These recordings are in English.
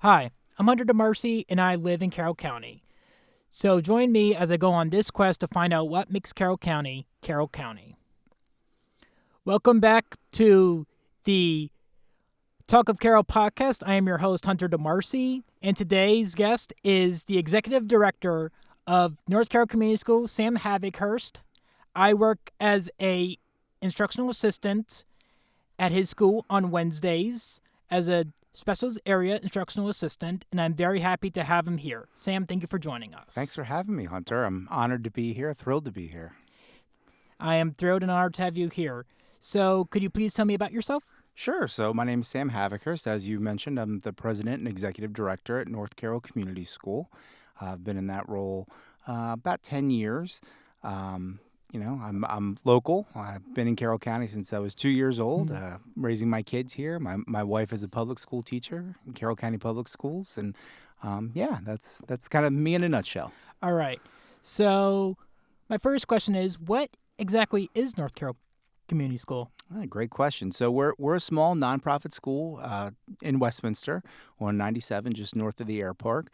Hi, I'm Hunter DeMarcy, and I live in Carroll County. So join me as I go on this quest to find out what makes Carroll County, Carroll County. Welcome back to the Talk of Carroll podcast. I am your host, Hunter DeMarcy, and today's guest is the Executive Director of North Carroll Community School, Sam Havighurst. I work as a instructional assistant at his school on Wednesdays as a special area instructional assistant, and I'm very happy to have him here. Sam, thank you for joining us. Thanks for having me, Hunter. I'm honored to be here, thrilled to be here. I am thrilled and honored to have you here. So could you please tell me about yourself? Sure. So my name is Sam Havighurst. As you mentioned, I'm the president and executive director at North Carroll Community School. I've been in that role about 10 years. I'm local. I've been in Carroll County since I was 2 years old, raising my kids here. My wife is a public school teacher in Carroll County Public Schools. And that's kind of me in a nutshell. All right. So my first question is, what exactly is North Carroll Community School? Great question. So we're a small nonprofit school in Westminster on 97, just north of the airport.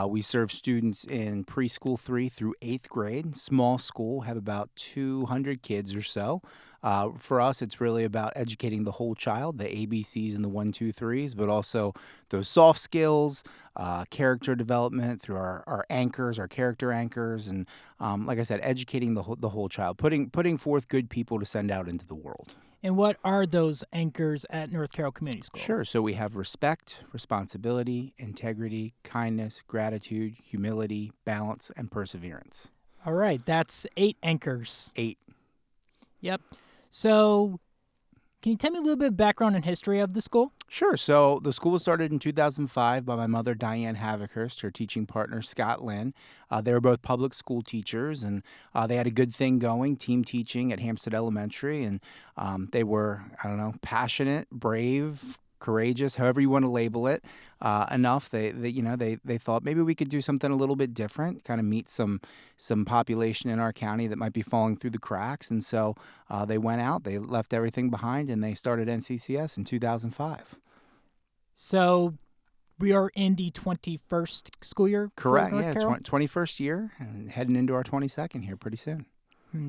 We serve students in preschool 3 through 8th grade. Small school, have about 200 kids or so. For us, it's really about educating the whole child, the ABCs and the 1, 2, 3s, but also those soft skills, character development through our anchors, our character anchors, and like I said, educating the whole child, putting forth good people to send out into the world. And what are those anchors at North Carroll Community School? Sure. So we have respect, responsibility, integrity, kindness, gratitude, humility, balance, and perseverance. All right. That's 8 anchors. 8. Yep. So can you tell me a little bit of background and history of the school? Sure. So the school was started in 2005 by my mother, Diane Havighurst, her teaching partner, Scott Lynn. They were both public school teachers, and they had a good thing going, team teaching at Hampstead Elementary. And they were, passionate, brave, courageous, however you want to label it, enough. They thought maybe we could do something a little bit different, kind of meet some population in our county that might be falling through the cracks. And so they went out, they left everything behind, and they started NCCS in 2005. So we are in the 21st school year? Correct, yeah, 21st year, and heading into our 22nd here pretty soon.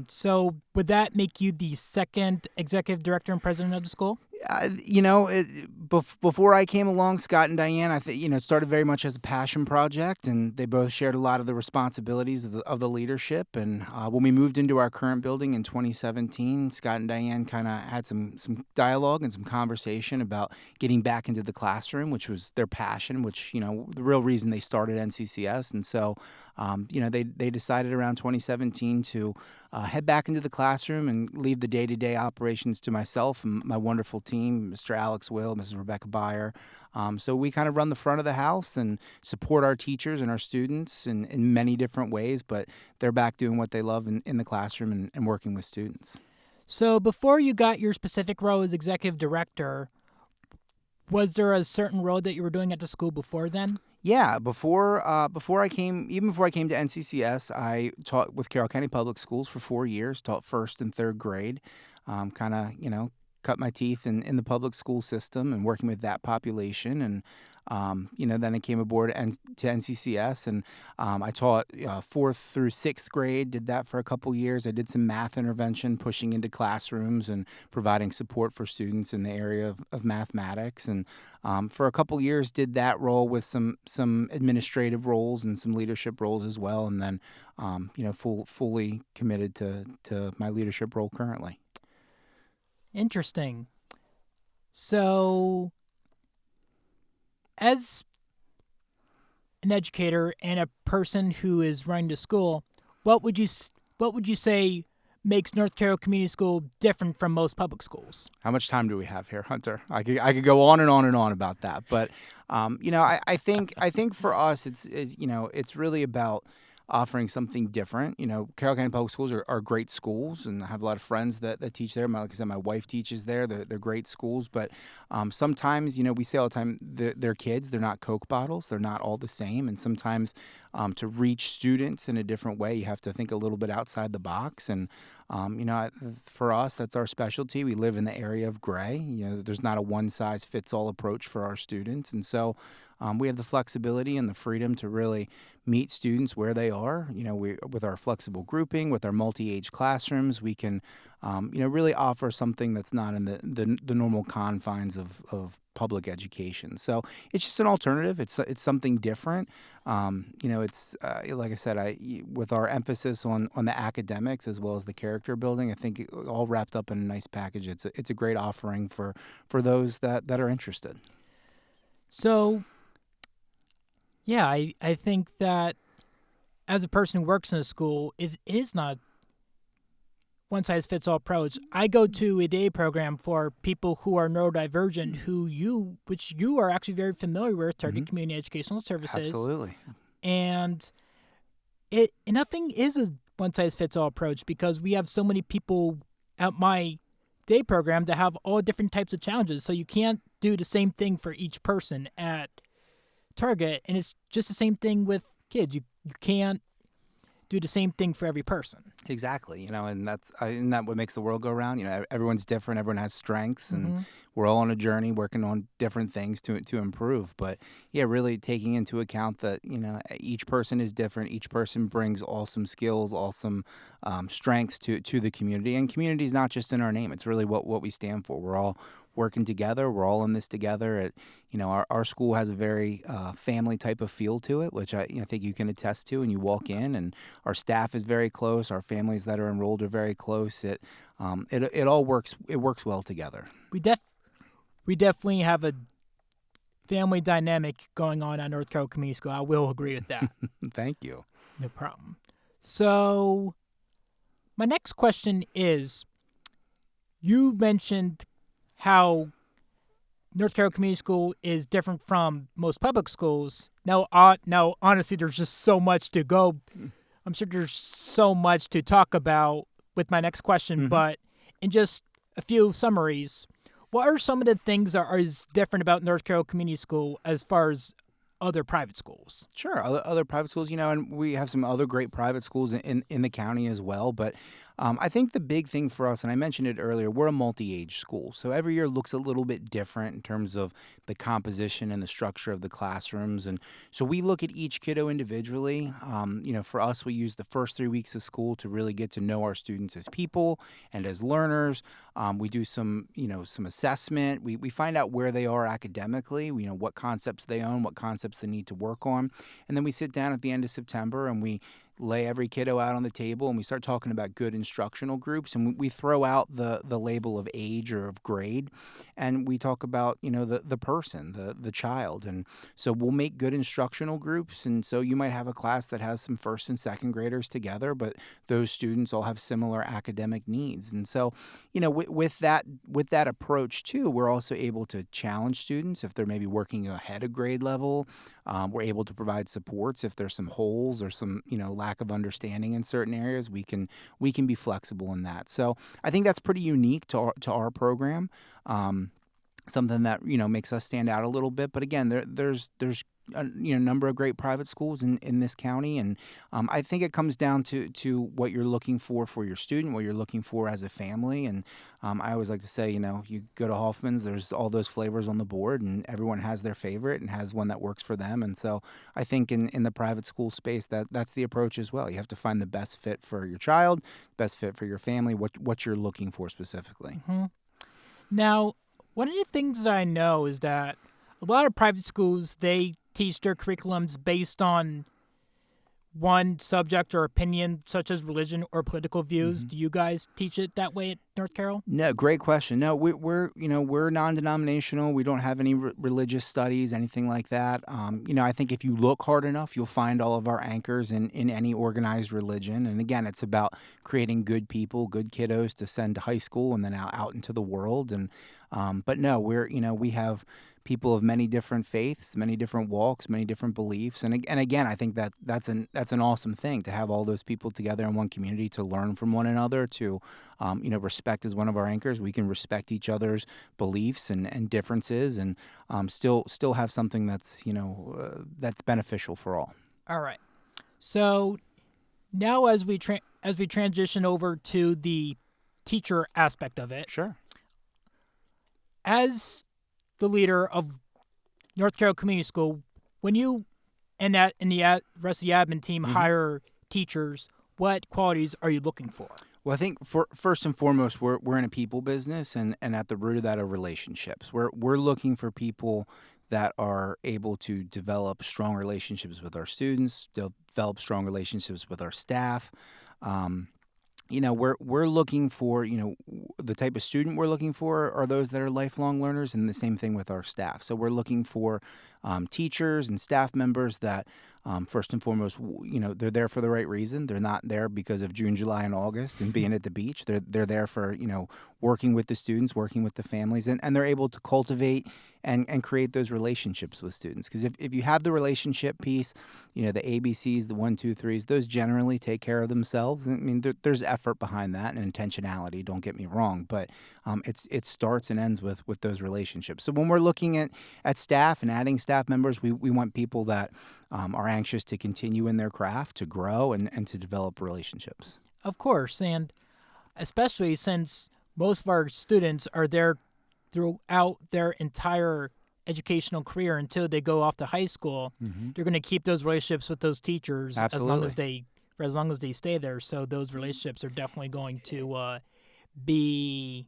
So would that make you the second executive director and president of the school? Before I came along, Scott and Diane, I think it started very much as a passion project, and they both shared a lot of the responsibilities of the leadership. And when we moved into our current building in 2017, Scott and Diane kind of had some dialogue and some conversation about getting back into the classroom, which was their passion, which the real reason they started NCCS. And so they decided around 2017 to head back into the classroom and leave the day-to-day operations to myself and my wonderful team, Mr. Alex Will, Mrs. Rebecca Byer. So we kind of run the front of the house and support our teachers and our students in many different ways, but they're back doing what they love in the classroom and working with students. So before you got your specific role as executive director, was there a certain role that you were doing at the school before then? Yeah, before I came to NCCS, I taught with Carroll County Public Schools for 4 years, taught 1st and 3rd grade, cut my teeth in the public school system and working with that population. And, then I came aboard to NCCS, and I taught 4th through 6th grade, did that for a couple years. I did some math intervention, pushing into classrooms and providing support for students in the area of mathematics. And for a couple years, did that role with some administrative roles and some leadership roles as well. And then, fully committed to my leadership role currently. Interesting. So, as an educator and a person who is running the school, what would you say makes North Carroll Community School different from most public schools? How much time do we have here, Hunter? I could go on and on and on about that, but I think for us it's really about offering something different. Carroll County Public Schools are great schools, and I have a lot of friends that teach there. Like I said, my wife teaches there. They're great schools, but sometimes, we say all the time, they're kids. They're not Coke bottles. They're not all the same, and sometimes to reach students in a different way, you have to think a little bit outside the box. And for us, that's our specialty. We live in the area of Gray. There's not a one-size-fits-all approach for our students, and so we have the flexibility and the freedom to really meet students where they are. With our flexible grouping, with our multi-age classrooms, we can, really offer something that's not in the normal confines of public education. So it's just an alternative. It's something different. It's like I said, with our emphasis on the academics as well as the character building, I think all wrapped up in a nice package. It's a great offering for those that are interested. So, yeah, I think that as a person who works in a school, it is not one-size-fits-all approach. I go to a day program for people who are neurodivergent, which you are actually very familiar with, Target Community Educational Services. Absolutely. And nothing is a one-size-fits-all approach because we have so many people at my day program that have all different types of challenges. So you can't do the same thing for each person at Target, and it's just the same thing with kids. You can't do the same thing for every person. Exactly, and isn't that what makes the world go round? Everyone's different, everyone has strengths, and we're all on a journey working on different things to improve. But yeah, really taking into account that each person is different, each person brings awesome skills, awesome strengths to the community, and community is not just in our name; it's really what we stand for. We're all working together. We're all in this together. Our school has a very family type of feel to it, which I think you can attest to. And you walk in, and our staff is very close. Our families that are enrolled are very close. It all works. It works well together. We definitely have a family dynamic going on at North Carroll Community School. I will agree with that. Thank you. No problem. So, my next question is: you mentioned how North Carroll Community School is different from most public schools. Now, honestly, there's just so much to go. I'm sure there's so much to talk about with my next question, but in just a few summaries, what are some of the things that are different about North Carroll Community School as far as other private schools? Sure, other private schools, and we have some other great private schools in the county as well. But I think the big thing for us, and I mentioned it earlier, we're a multi-age school. So every year looks a little bit different in terms of the composition and the structure of the classrooms. And so we look at each kiddo individually. For us, we use the first 3 weeks of school to really get to know our students as people and as learners. We do some assessment. We find out where they are academically, what concepts they own, what concepts they need to work on. And then we sit down at the end of September and we lay every kiddo out on the table and we start talking about good instructional groups, and we throw out the label of age or of grade, and we talk about the person, the child. And so we'll make good instructional groups, and so you might have a class that has some first and second graders together, but those students all have similar academic needs. And so with that approach too, we're also able to challenge students if they're maybe working ahead of grade level. We're able to provide supports if there's some holes or some lack of understanding in certain areas. We can be flexible in that. So I think that's pretty unique to our program. Something that makes us stand out a little bit. But again, there's a number of great private schools in this county, and I think it comes down to what you're looking for your student, what you're looking for as a family. And I always like to say, you go to Hoffman's, there's all those flavors on the board, and everyone has their favorite and has one that works for them. And so I think in the private school space, that's the approach as well. You have to find the best fit for your child, best fit for your family, what you're looking for specifically. Mm-hmm. Now, one of the things that I know is that a lot of private schools, they teach their curriculums based on one subject or opinion, such as religion or political views. Do you guys teach it that way at North Carroll? No, great question. No, we're non-denominational. We don't have any religious studies, anything like that. I think if you look hard enough, you'll find all of our anchors in any organized religion. And again, it's about creating good people, good kiddos to send to high school and then out into the world. And but no, we have people of many different faiths, many different walks, many different beliefs. And again, I think that's an awesome thing to have all those people together in one community to learn from one another, to respect is one of our anchors. We can respect each other's beliefs and differences, and still have something that's that's beneficial for all. All right. So now as we transition over to the teacher aspect of it. Sure. As the leader of North Carroll Community School, when you and rest of the admin team hire teachers, what qualities are you looking for? Well, I think first and foremost, we're in a people business, and at the root of that are relationships. We're looking for people that are able to develop strong relationships with our students, develop strong relationships with our staff. Um, we're looking for, the type of student we're looking for are those that are lifelong learners, and the same thing with our staff. So we're looking for teachers and staff members that, first and foremost, they're there for the right reason. They're not there because of June, July, and August and being at the beach. They're there for, working with the students, working with the families, and they're able to cultivate and create those relationships with students. Because if you have the relationship piece, the ABCs, the 1, 2, 3s, those generally take care of themselves. I mean, there's effort behind that and intentionality, don't get me wrong, but it starts and ends with those relationships. So when we're looking at staff and adding staff members, we want people that are anxious to continue in their craft, to grow, and to develop relationships. Of course, and especially since most of our students are there throughout their entire educational career until they go off to high school, they're going to keep those relationships with those teachers Absolutely. as long as they stay there. So those relationships are definitely going to be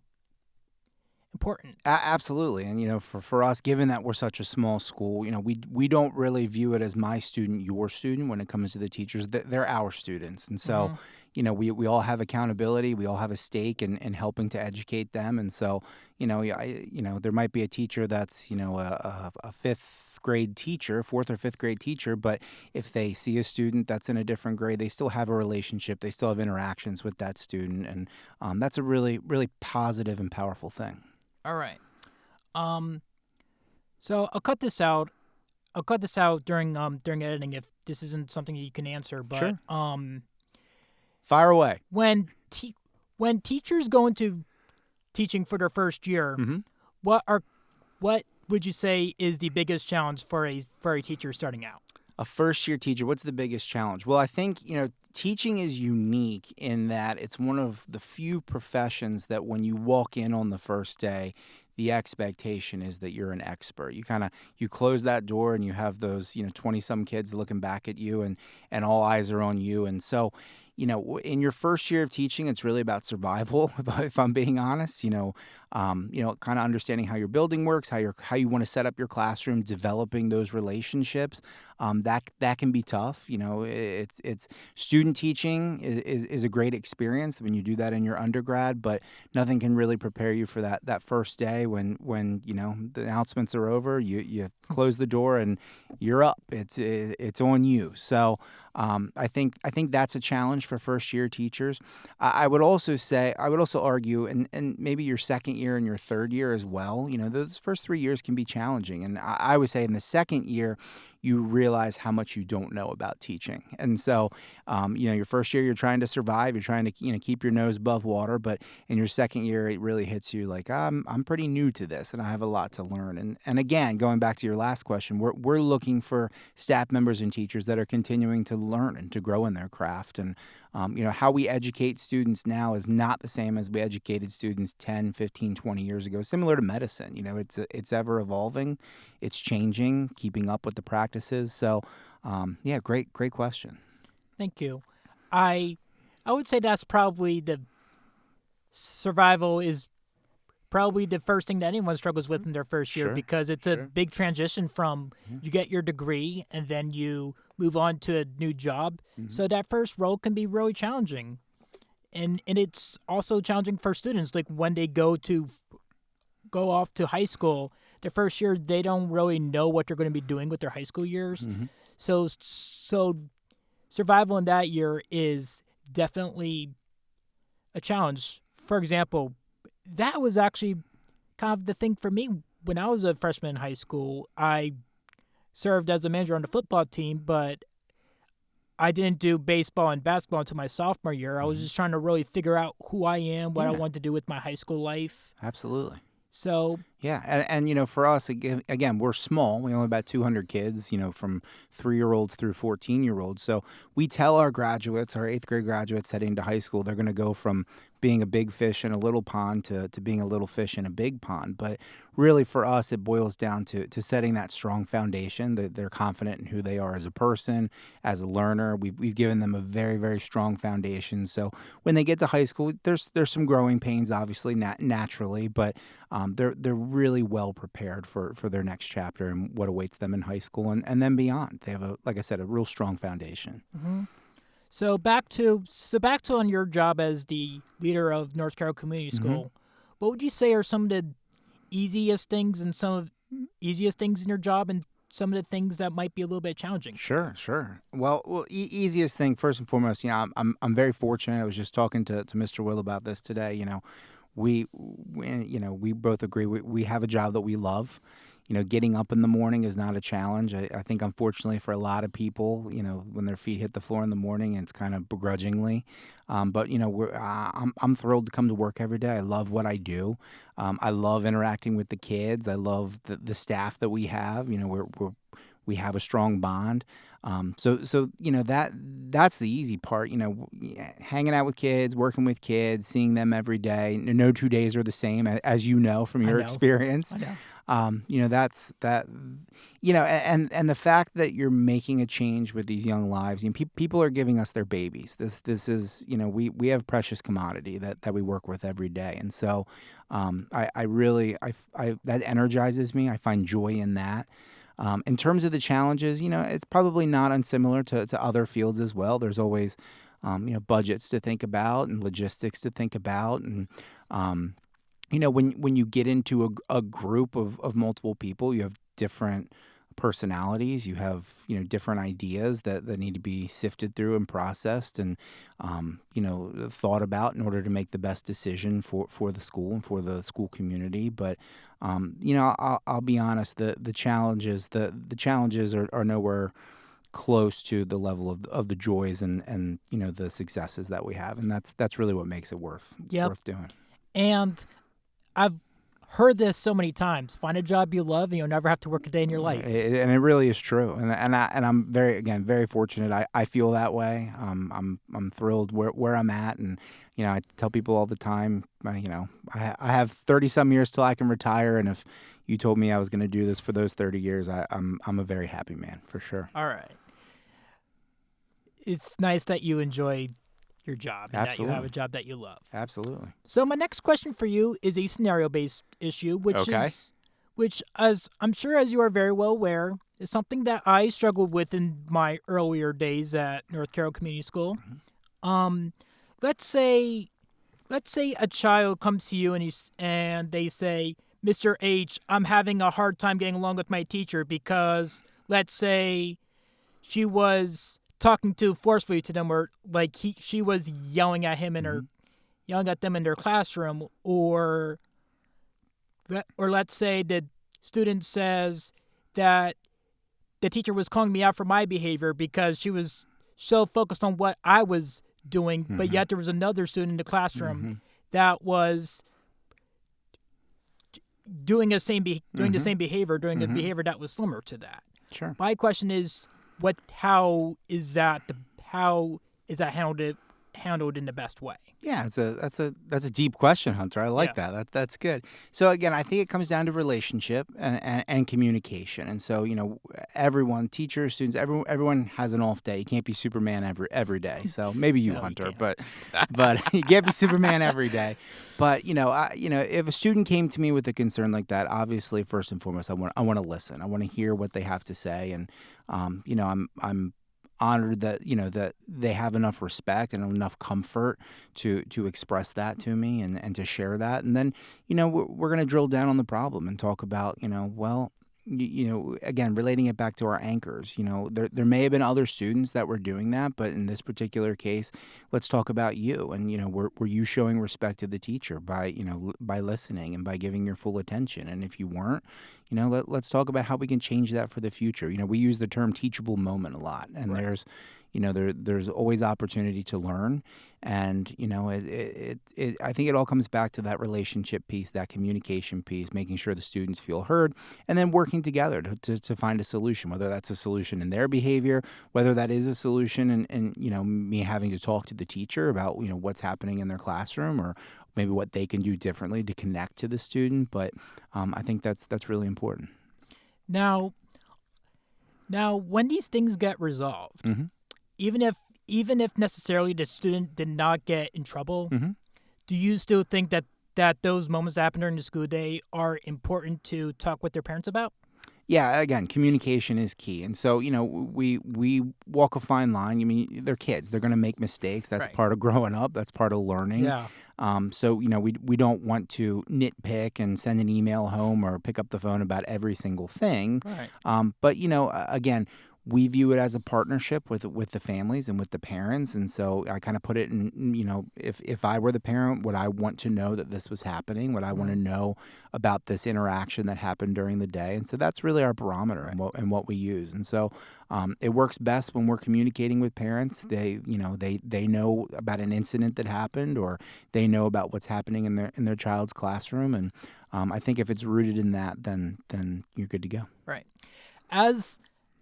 important. Absolutely. And, for us, given that we're such a small school, we don't really view it as my student, your student when it comes to the teachers. They're our students. And so, we all have accountability. We all have a stake in helping to educate them. And so, there might be a teacher that's, a fifth grade teacher, fourth or fifth grade teacher, but if they see a student that's in a different grade, they still have a relationship. They still have interactions with that student. And that's a really, really positive and powerful thing. All right. So I'll cut this out. I'll cut this out during editing if this isn't something you can answer. But Sure. Fire away. When teachers go into teaching for their first year, what would you say is the biggest challenge for a teacher starting out? A first-year teacher, what's the biggest challenge? Well, I think, teaching is unique in that it's one of the few professions that when you walk in on the first day, the expectation is that you're an expert. You close that door and you have those, 20-some kids looking back at you and all eyes are on you. And so, in your first year of teaching, it's really about survival, if I'm being honest, kind of understanding how your building works, how you want to set up your classroom, developing those relationships. That can be tough. It's student teaching is a great experience when you do that in your undergrad, but nothing can really prepare you for that first day when the announcements are over, you close the door and you're up. It's on you. So I think that's a challenge for first year teachers. I would also argue, and maybe your second year and your third year as well. Those first 3 years can be challenging, and I would say in the second year, you realize how much you don't know about teaching. And so, your first year, you're trying to survive, you're trying to, keep your nose above water. But in your second year, it really hits you like, I'm pretty new to this and I have a lot to learn. And again, going back to your last question, we're looking for staff members and teachers that are continuing to learn and to grow in their craft. And, how we educate students now is not the same as we educated students 10, 15, 20 years ago. Similar to medicine, it's ever evolving, it's changing, keeping up with the practices. So, great question. Thank you. I would say that's probably the survival is probably the first thing that anyone struggles with in their first year, because it's a big transition from you get your degree and then you move on to a new job. So that first role can be really challenging. And it's also challenging for students. Like when they go off to high school, their first year, they don't really know what they're going to be doing with their high school years. So survival in that year is definitely a challenge. For example, that was actually kind of the thing for me when I was a freshman in high school. I served as a manager on the football team, but I didn't do baseball and basketball until my sophomore year. I was just trying to really figure out who I am, what I want to do with my high school life. Absolutely. So yeah, and for us, again, we're small. We only have about 200 kids, from 3-year-olds through 14-year-olds. So we tell our graduates, our 8th grade graduates heading to high school, they're going to go from being a big fish in a little pond to being a little fish in a big pond. But really for us, it boils down to setting that strong foundation, that they're confident in who they are as a person, as a learner. We've given them a very, very strong foundation. So when they get to high school, there's some growing pains, obviously, naturally, but they're really well prepared for their next chapter and what awaits them in high school and then beyond. They have, like I said, a real strong foundation. Mm-hmm. So back to on your job as the leader of North Carroll Community School. What would you say are some of the easiest things in your job, and some of the things that might be a little bit challenging? Sure. Well, easiest thing, first and foremost, I'm very fortunate. I was just talking to Mr. Will about this today. We both agree we have a job that we love. Getting up in the morning is not a challenge. I think, unfortunately, for a lot of people, when their feet hit the floor in the morning, it's kind of begrudgingly. But I'm thrilled to come to work every day. I love what I do. I love interacting with the kids. I love the staff that we have. We have a strong bond. So that's the easy part. Hanging out with kids, working with kids, seeing them every day. No 2 days are the same, as you know from your experience. I know. That's that. And the fact that you're making a change with these young lives. People are giving us their babies. This is we have precious commodity that we work with every day, and so I really that energizes me. I find joy in that. In terms of the challenges, it's probably not unsimilar to other fields as well. There's always, budgets to think about and logistics to think about. And, when you get into a group of multiple people, you have different personalities, you have, different ideas that need to be sifted through and processed and, thought about in order to make the best decision for the school and for the school community. But, I'll be honest, the challenges are nowhere close to the level of the joys and the successes that we have. And that's really what makes it worth doing. And I've heard this so many times: find a job you love, and you'll never have to work a day in your life. And it really is true. And I'm very fortunate. I feel that way. I'm thrilled where I'm at, and I tell people all the time. I have 30 some years till I can retire, and if you told me I was going to do this for those 30 years, I'm a very happy man for sure. All right. It's nice that you enjoy your job and Absolutely. that you have a job that you love. Absolutely. So my next question for you is a scenario-based issue, which, as I'm sure as you are very well aware, is something that I struggled with in my earlier days at North Carroll Community School. Mm-hmm. Let's say a child comes to you and they say, "Mr. H, I'm having a hard time getting along with my teacher because, let's say, she was talking too forcefully to them, or she was yelling at him yelling at them in their classroom, or let's say the student says that the teacher was calling me out for my behavior because she was so focused on what I was doing, but yet there was another student in the classroom that was doing the same behavior, doing a behavior that was similar to that." Sure. My question is, how is that handled in the best way? Yeah, that's a deep question, Hunter. I like that. That's good. So again, I think it comes down to relationship and communication. And so, everyone, teachers, students, everyone has an off day. You can't be Superman every day. So maybe you, No, Hunter, you but you can't be Superman every day. But if a student came to me with a concern like that, obviously, first and foremost, I want to listen. I want to hear what they have to say, and I'm honored that that they have enough respect and enough comfort to express that to me and to share that. And then we're going to drill down on the problem and talk about again, relating it back to our anchors. There may have been other students that were doing that, but in this particular case, let's talk about you. And were you showing respect to the teacher by listening and by giving your full attention? And if you weren't, let's talk about how we can change that for the future. We use the term teachable moment a lot, and there's there's always opportunity to learn. And, I think it all comes back to that relationship piece, that communication piece, making sure the students feel heard, and then working together to find a solution, whether that's a solution in their behavior, whether that is a solution and me having to talk to the teacher about, what's happening in their classroom, or maybe what they can do differently to connect to the student. But I think that's really important. Now, when these things get resolved, Mm-hmm. even if necessarily the student did not get in trouble, Mm-hmm. do you still think that those moments that happen during the school day are important to talk with their parents about? Yeah, again, communication is key. And so, we walk a fine line. I mean, they're kids. They're going to make mistakes. That's Right. part of growing up. That's part of learning. Yeah. So, we don't want to nitpick and send an email home or pick up the phone about every single thing. Right. But, again, we view it as a partnership with the families and with the parents. And so I kind of put it in, if I were the parent, would I want to know that this was happening? Would I want to know about this interaction that happened during the day? And so that's really our barometer and what we use. And so it works best when we're communicating with parents. They know about an incident that happened, or they know about what's happening in their child's classroom. And I think if it's rooted in that, then you're good to go. Right.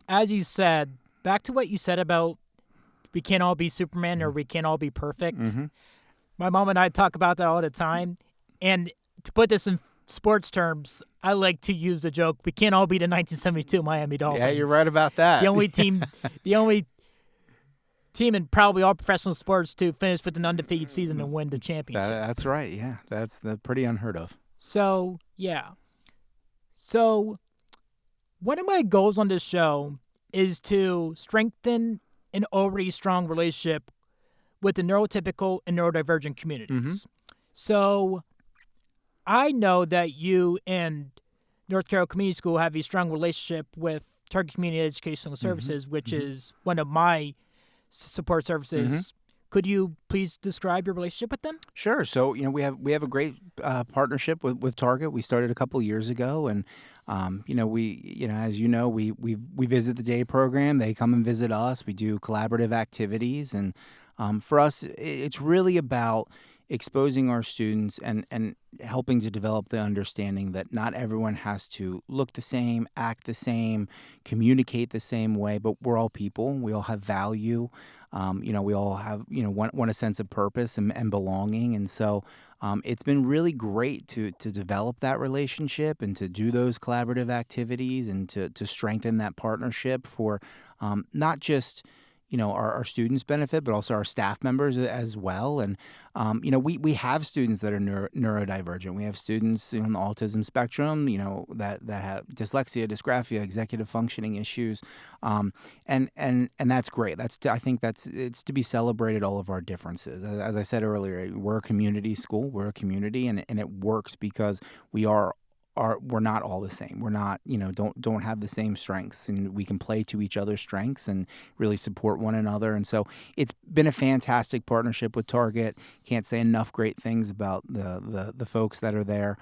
As you said, back to what you said about we can't all be Superman or we can't all be perfect. Mm-hmm. My mom and I talk about that all the time. And to put this in sports terms, I like to use the joke, we can't all be the 1972 Miami Dolphins. Yeah, you're right about that. The only team in probably all professional sports to finish with an undefeated season and win the championship. That's right. Yeah, that's pretty unheard of. So, yeah. So, one of my goals on this show is to strengthen an already strong relationship with the neurotypical and neurodivergent communities. So, I know that you and North Carroll Community School have a strong relationship with Target Community Educational Services, which is one of my support services. Could you please describe your relationship with them? Sure. So we have a great partnership with Target. We started a couple years ago, and we visit the day program. They come and visit us. We do collaborative activities, and for us, it's really about exposing our students and helping to develop the understanding that not everyone has to look the same, act the same, communicate the same way, but we're all people. We all have value. We all have, want a sense of purpose and belonging. And so it's been really great to develop that relationship and to do those collaborative activities and to strengthen that partnership for not just our students benefit, but also our staff members as well. And, we have students that are neurodivergent. We have students on the autism spectrum, that have dyslexia, dysgraphia, executive functioning issues. And that's great. I think it's to be celebrated, all of our differences. As I said earlier, we're a community school. We're a community, and it works because we're not all the same. We're not, don't have the same strengths, and we can play to each other's strengths and really support one another. And so it's been a fantastic partnership with Target. Can't say enough great things about the folks that are there.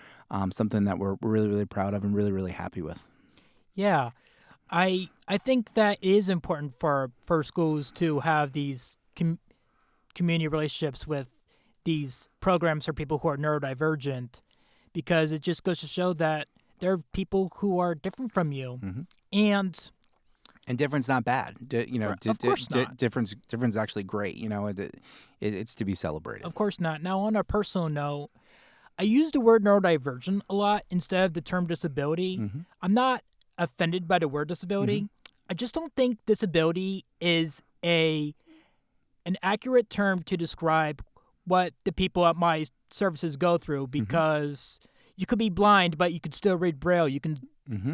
Something that we're really, really proud of and really, really happy with. Yeah. I think that it is important for schools to have these community relationships with these programs for people who are neurodivergent, because it just goes to show that there are people who are different from you. And different's not bad. Of course not. Difference is actually great. It's to be celebrated. Of course not. Now, on a personal note, I use the word neurodivergent a lot instead of the term disability. I'm not offended by the word disability. I just don't think disability is an accurate term to describe what the people at my services go through, because you could be blind, but you could still read Braille. You can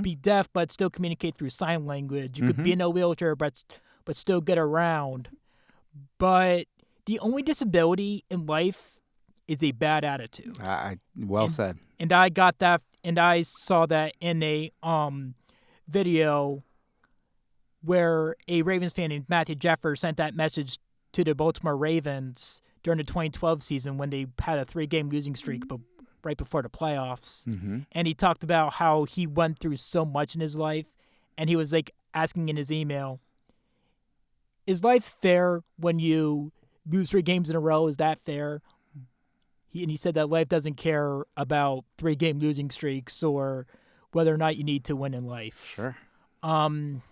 be deaf, but still communicate through sign language. You could be in a wheelchair, but still get around. But the only disability in life is a bad attitude. Well said. And I got that, and I saw that in a video where a Ravens fan named Matthew Jeffers sent that message to the Baltimore Ravens during the 2012 season when they had a 3-game losing streak, but right before the playoffs. And he talked about how he went through so much in his life, and he was like asking in his email, is life fair when you lose 3 games in a row? Is that fair? And he said that life doesn't care about 3-game losing streaks or whether or not you need to win in life. Sure. And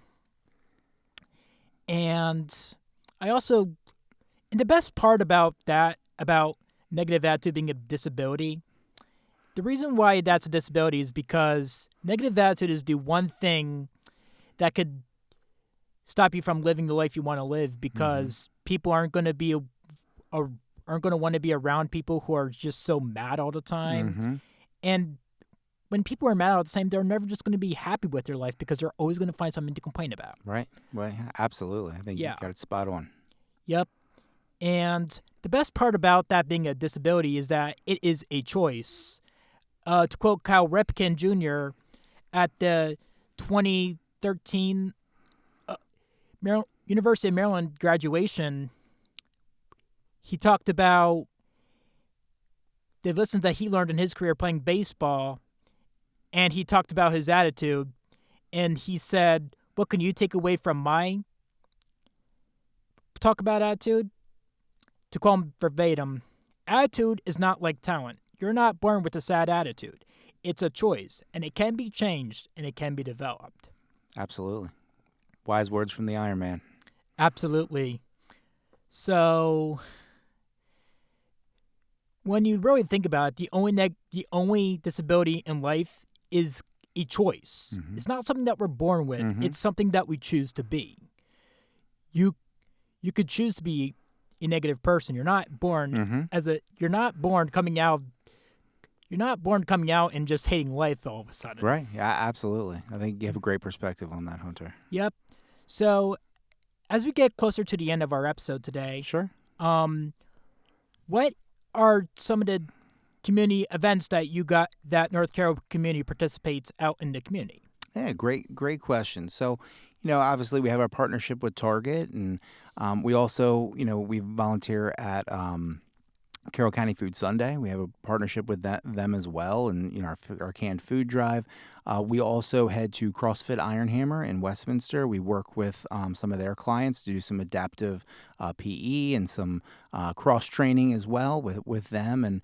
I also, and the best part about that, about negative attitude being a disability, the reason why that's a disability is because negative attitude is the one thing that could stop you from living the life you want to live, because people aren't going to be aren't going to want to be around people who are just so mad all the time. And when people are mad all the time, they're never just going to be happy with their life because they're always going to find something to complain about. Right. Well, absolutely. I think you got it spot on. Yep. And the best part about that being a disability is that it is a choice. To quote Kyle Ripken Jr. at the 2013 University of Maryland graduation, he talked about the lessons that he learned in his career playing baseball, and he talked about his attitude, and he said, what can you take away from my talk about attitude? To quote him verbatim, attitude is not like talent. You're not born with a sad attitude. It's a choice, and it can be changed, and it can be developed. Absolutely. Wise words from the Iron Man. Absolutely. So when you really think about it, the only disability in life is a choice. It's not something that we're born with. It's something that we choose to be. You could choose to be a negative person. You're not born you're not born coming out and just hating life all of a sudden. Right. Yeah, absolutely. I think you have a great perspective on that, Hunter. Yep. So as we get closer to the end of our episode today, sure. What are some of the community events that that North Carroll community participates out in the community? Yeah, great question. So, obviously we have our partnership with Target, and we also, we volunteer at Carroll County Food Sunday. We have a partnership with them as well, and our canned food drive. We also head to CrossFit Iron Hammer in Westminster. We work with some of their clients to do some adaptive PE and some cross training as well with them. And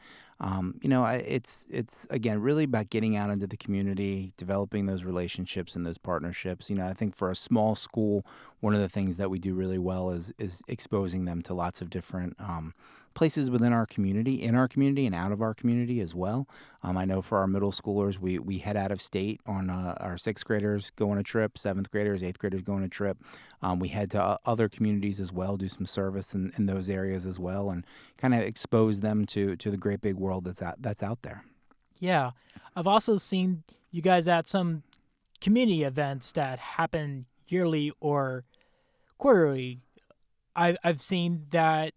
it's again really about getting out into the community, developing those relationships and those partnerships. I think for a small school, one of the things that we do really well is exposing them to lots of different places within our community, in our community, and out of our community as well. I know for our middle schoolers, we head out of state on our 6th graders go on a trip, 7th graders, 8th graders go on a trip. We head to other communities as well, do some service in those areas as well, and kind of expose them to the great big world that's out there. Yeah. I've also seen you guys at some community events that happen yearly or quarterly. I've seen that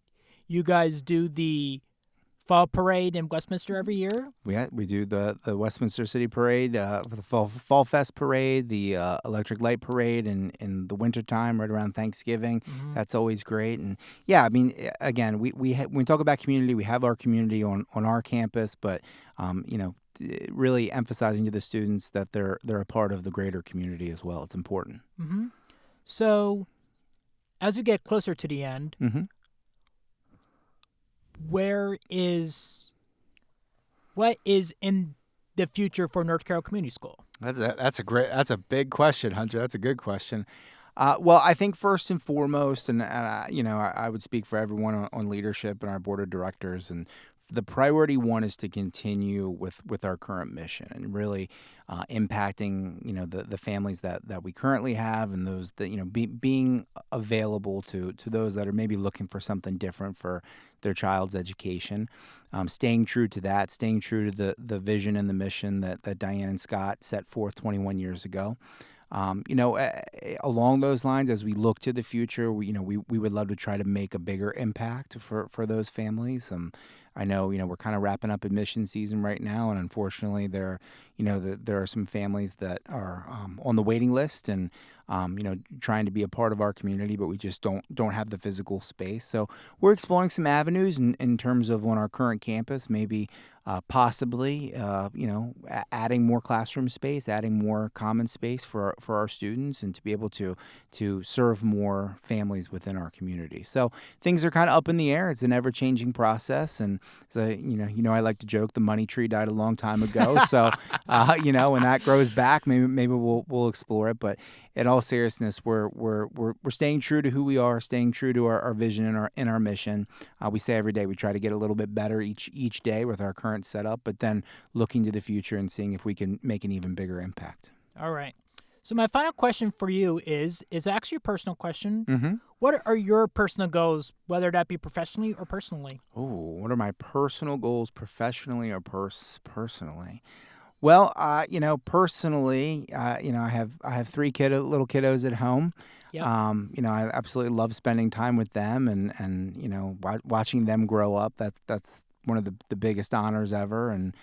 you guys do the fall parade in Westminster every year. We do the Westminster City Parade, for the fall fest parade, the electric light parade in the wintertime right around Thanksgiving. That's always great. And yeah, I mean, again, when we talk about community, we have our community on our campus, but really emphasizing to the students that they're a part of the greater community as well. It's important. So as we get closer to the end, what is in the future for North Carroll Community School? That's a big question, Hunter. That's a good question. Well, I think first and foremost, and I would speak for everyone on leadership and our board of directors, and the priority one is to continue with our current mission and really impacting the families that we currently have, and those that being available to those that are maybe looking for something different for their child's education, staying true to that, staying true to the vision and the mission that Diane and Scott set forth 21 years ago. Along those lines, as we look to the future, we would love to try to make a bigger impact for those families. I know, we're kind of wrapping up admission season right now, and unfortunately there are some families that are on the waiting list and trying to be a part of our community, but we just don't have the physical space. So we're exploring some avenues in terms of on our current campus, maybe possibly, adding more classroom space, adding more common space for our students, and to be able to serve more families within our community. So things are kind of up in the air. It's an ever-changing process, and so I like to joke the money tree died a long time ago. So when that grows back, maybe we'll explore it. But in all seriousness, we're staying true to who we are, staying true to our vision and our mission. We say every day we try to get a little bit better each day with our current setup, but then looking to the future and seeing if we can make an even bigger impact. All right. So my final question for you is actually a personal question. Mm-hmm. What are your personal goals, whether that be professionally or personally? Oh, what are my personal goals, professionally or personally? Well, personally, I have three little kiddos at home. Yep. I absolutely love spending time with them and watching them grow up. That's one of the biggest honors ever and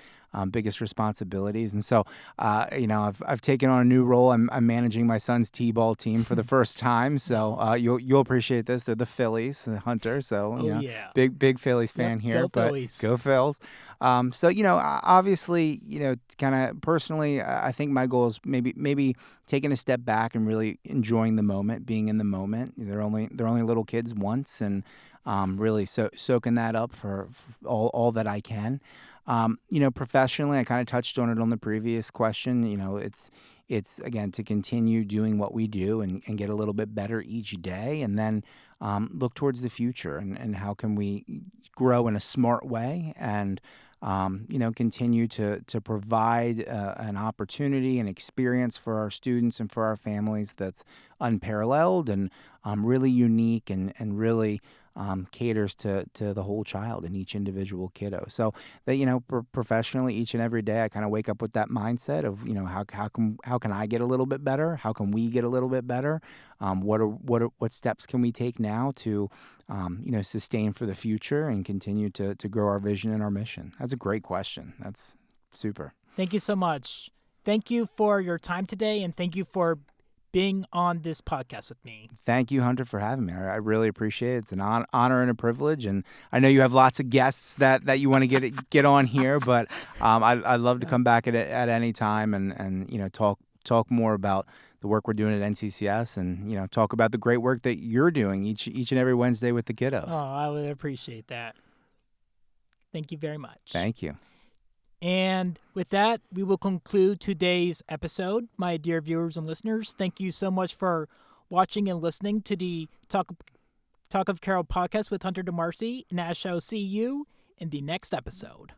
biggest responsibilities. And so, I've taken on a new role. I'm managing my son's t-ball team for the first time. So you'll appreciate this. They're the Phillies, the Hunter. So yeah, big Phillies fan here. Go but Phillies. Go Phils. Obviously, kind of personally, I think my goal is maybe taking a step back and really enjoying the moment, being in the moment. They're only little kids once, and really soaking that up for all that I can. Professionally, I kind of touched on it on the previous question. It's again to continue doing what we do and get a little bit better each day, and then look towards the future and how can we grow in a smart way and continue to provide an opportunity and experience for our students and for our families that's unparalleled and really unique and really caters to the whole child and each individual kiddo. So that professionally, each and every day, I kind of wake up with that mindset of how can I get a little bit better? How can we get a little bit better? What steps can we take now to sustain for the future and continue to grow our vision and our mission? That's a great question. That's super. Thank you so much. Thank you for your time today, and thank you for being on this podcast with me. Thank you, Hunter, for having me. I really appreciate it. It's an honor and a privilege, and I know you have lots of guests that you want to get on here, but I'd love to come back at any time and talk more about the work we're doing at NCCS and talk about the great work that you're doing each and every Wednesday with the kiddos. Oh, I would appreciate that. Thank you very much. Thank you. And with that, we will conclude today's episode. My dear viewers and listeners, thank you so much for watching and listening to the Talk of Carroll podcast with Hunter DeMarcy, and I shall see you in the next episode.